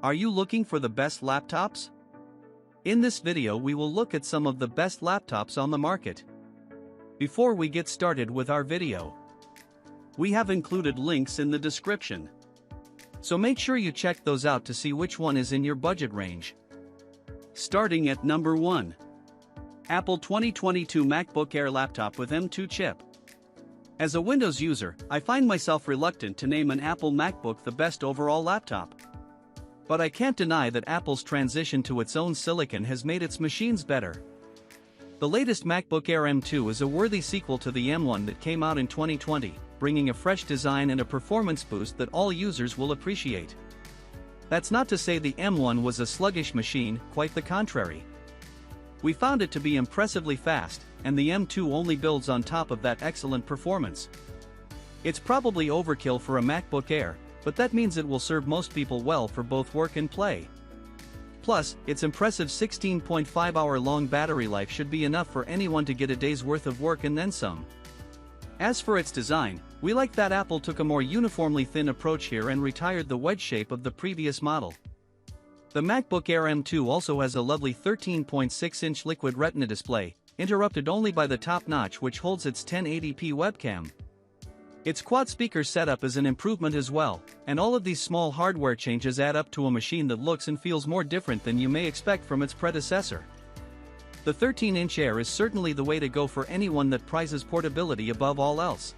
Are you looking for the best laptops? In this video we will look at some of the best laptops on the market. Before we get started with our video, we have included links in the description, so make sure you check those out to see which one is in your budget range. Starting at number 1. Apple 2022 MacBook Air Laptop with M2 chip. As a Windows user, I find myself reluctant to name an Apple MacBook the best overall laptop. But I can't deny that Apple's transition to its own silicon has made its machines better. The latest MacBook Air M2 is a worthy sequel to the M1 that came out in 2020, bringing a fresh design and a performance boost that all users will appreciate. That's not to say the M1 was a sluggish machine, quite the contrary. We found it to be impressively fast, and the M2 only builds on top of that excellent performance. It's probably overkill for a MacBook Air, but that means it will serve most people well for both work and play. Plus, its impressive 16.5-hour-long battery life should be enough for anyone to get a day's worth of work and then some. As for its design, we like that Apple took a more uniformly thin approach here and retired the wedge shape of the previous model. The MacBook Air M2 also has a lovely 13.6-inch Liquid Retina display, interrupted only by the top notch which holds its 1080p webcam. Its quad-speaker setup is an improvement as well, and all of these small hardware changes add up to a machine that looks and feels more different than you may expect from its predecessor. The 13-inch Air is certainly the way to go for anyone that prizes portability above all else.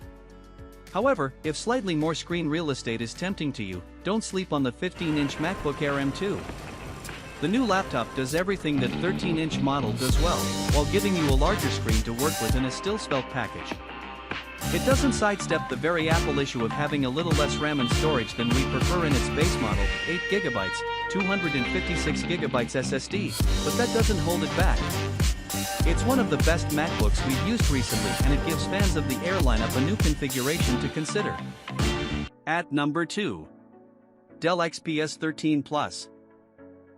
However, if slightly more screen real estate is tempting to you, don't sleep on the 15-inch MacBook Air M2. The new laptop does everything that 13-inch model does well, while giving you a larger screen to work with in a still svelte package. It doesn't sidestep the very Apple issue of having a little less RAM and storage than we prefer in its base model, 8GB, 256GB SSD, but that doesn't hold it back. It's one of the best MacBooks we've used recently, and it gives fans of the Air lineup a new configuration to consider. At number 2. Dell XPS 13 Plus.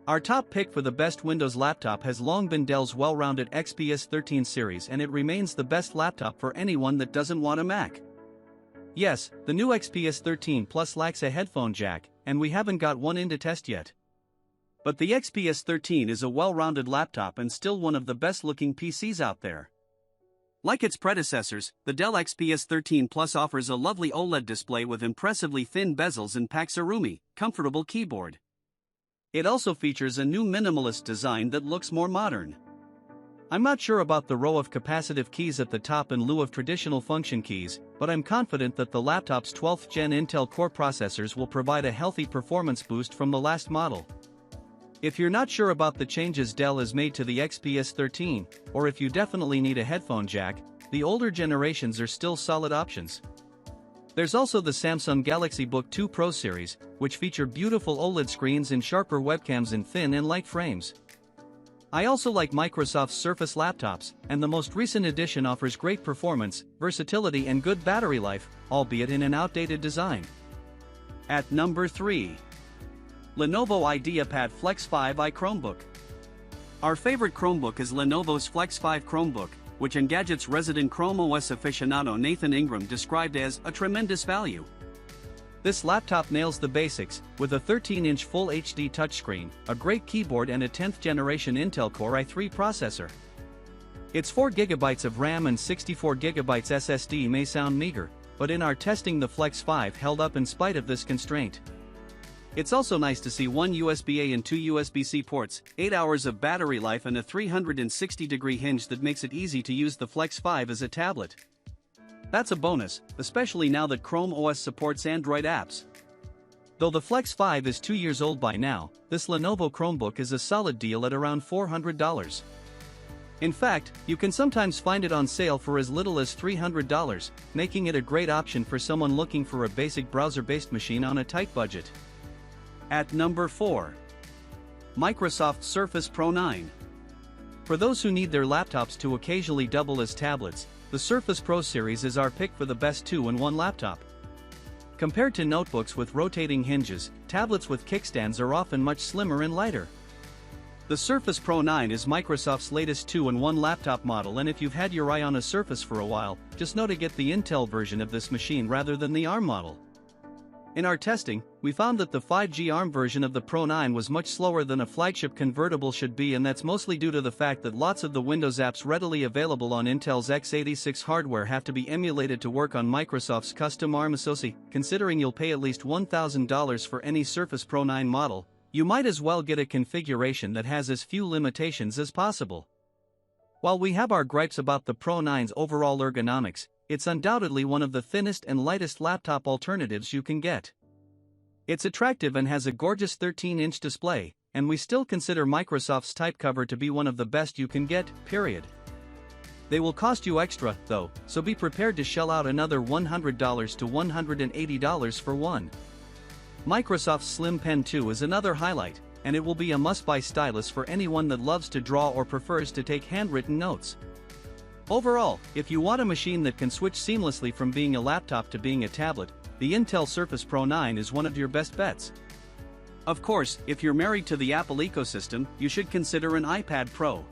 Our top pick for the best Windows laptop has long been Dell's well-rounded XPS 13 series, and it remains the best laptop for anyone that doesn't want a Mac. Yes, the new XPS 13 Plus lacks a headphone jack, and we haven't got one in to test yet. But the XPS 13 is a well-rounded laptop and still one of the best-looking PCs out there. Like its predecessors, the Dell XPS 13 Plus offers a lovely OLED display with impressively thin bezels and packs a roomy, comfortable keyboard. It also features a new minimalist design that looks more modern. I'm not sure about the row of capacitive keys at the top in lieu of traditional function keys, but I'm confident that the laptop's 12th Gen Intel Core processors will provide a healthy performance boost from the last model. If you're not sure about the changes Dell has made to the XPS 13, or if you definitely need a headphone jack, the older generations are still solid options. There's also the Samsung Galaxy Book 2 Pro series, which feature beautiful OLED screens and sharper webcams in thin and light frames. I also like Microsoft's Surface laptops, and the most recent edition offers great performance, versatility and good battery life, albeit in an outdated design. At number 3. Lenovo IdeaPad Flex 5i Chromebook. Our favorite Chromebook is Lenovo's Flex 5 Chromebook, which Engadget's resident Chrome OS aficionado Nathan Ingram described as a tremendous value. This laptop nails the basics, with a 13-inch Full HD touchscreen, a great keyboard and a 10th generation Intel Core i3 processor. Its 4GB of RAM and 64GB SSD may sound meager, but in our testing the Flex 5 held up in spite of this constraint. It's also nice to see one USB-A and two USB-C ports, 8 hours of battery life and a 360-degree hinge that makes it easy to use the Flex 5 as a tablet. That's a bonus, especially now that Chrome OS supports Android apps. Though the Flex 5 is 2 years old by now, this Lenovo Chromebook is a solid deal at around $400. In fact, you can sometimes find it on sale for as little as $300, making it a great option for someone looking for a basic browser-based machine on a tight budget. At number 4. Microsoft Surface Pro 9. For those who need their laptops to occasionally double as tablets, the Surface Pro series is our pick for the best 2-in-1 laptop. Compared to notebooks with rotating hinges, tablets with kickstands are often much slimmer and lighter. The Surface Pro 9 is Microsoft's latest 2-in-1 laptop model, and if you've had your eye on a Surface for a while, just know to get the Intel version of this machine rather than the ARM model. In our testing, we found that the 5G ARM version of the Pro 9 was much slower than a flagship convertible should be, and that's mostly due to the fact that lots of the Windows apps readily available on Intel's x86 hardware have to be emulated to work on Microsoft's custom ARM SoC. Considering you'll pay at least $1,000 for any Surface Pro 9 model, you might as well get a configuration that has as few limitations as possible. While we have our gripes about the Pro 9's overall ergonomics, it's undoubtedly one of the thinnest and lightest laptop alternatives you can get. It's attractive and has a gorgeous 13-inch display, and we still consider Microsoft's type cover to be one of the best you can get, period. They will cost you extra, though, so be prepared to shell out another $100 to $180 for one. Microsoft's Slim Pen 2 is another highlight, and it will be a must-buy stylus for anyone that loves to draw or prefers to take handwritten notes. Overall, if you want a machine that can switch seamlessly from being a laptop to being a tablet, the Intel Surface Pro 9 is one of your best bets. Of course, if you're married to the Apple ecosystem, you should consider an iPad Pro.